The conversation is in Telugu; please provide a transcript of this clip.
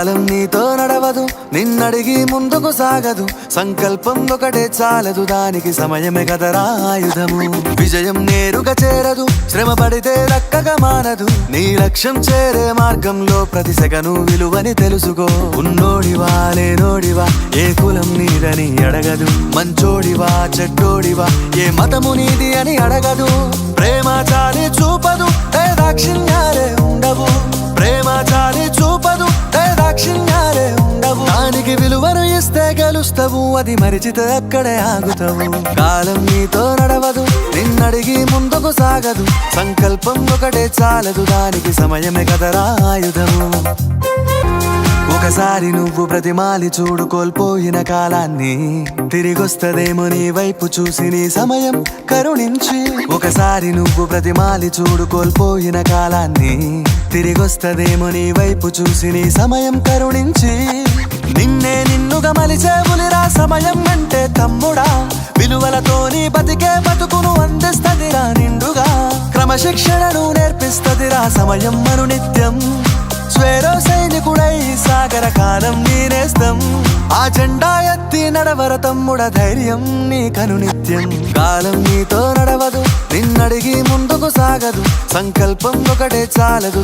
కాలం నీతో నడవదు, నిన్నడిగి ముందుకు సాగదు. సంకల్పం ఒకటే చాలదు, దానికి సమయమే కదరా ఆయుధము. విజయం నేరుగా చేరదు, శ్రమ పడితే దక్కగా మానదు. నీ లక్ష్యం చేరే మార్గంలో ప్రతి సెకను విలువని తెలుసుకో. ఉన్నోడివా లేనోడివా, ఏ కులం నీదని అడగదు. మంచోడివా చెడ్డోడివా, ఏ మతము నీది అని అడగదు. ప్రేమ చాలి చూపదు, దాక్షిణ్యాలే ఉండవు. ప్రేమ చాలి చూపదు, దాక్షిణ్యాలే ఉండవు. దానికి విలువను ఇస్తే గెలుస్తావు, అది మరిచితే అక్కడే ఆగుతావు. కాలం నీతో నడవదు, నిన్నడిగి ముందుకు సాగదు. సంకల్పం ఒకటే చాలదు, దానికి సమయమే కదరా ఆయుధము. ఒకసారి నువ్వు ప్రతిమాలి చూడు కోల్పోయిన కాలాన్ని, తిరిగొస్తదేమో నీ వైపు చూసి నీ సమయం కరుణించి. ఒకసారి నువ్వు ప్రతిమాలి చూడు కోల్పోయిన కాలాన్ని, తిరిగొస్తదేమో నీ వైపు చూసి నీ సమయం కరుణించి. నిన్నే నిన్నుగా మలిచేవులిరా సమయం అంటే తమ్ముడా. విలువలతో నీ బతికే బతుకును అందిస్తదిరా నిండుగా. క్రమశిక్షణను నేర్పిస్తదిరా సమయం మను నిత్యం. స్వేరో సైనికుడై సాగర కాలం నీనేస్తం. ఆ జెండా ఎత్తి నడవర తమ్ముడ, ధైర్యం నీకను నిత్యం. కాలం నీతో నడవదు, నిన్నడిగి ముందుకు సాగదు. సంకల్పం ఒకటే చాలదు.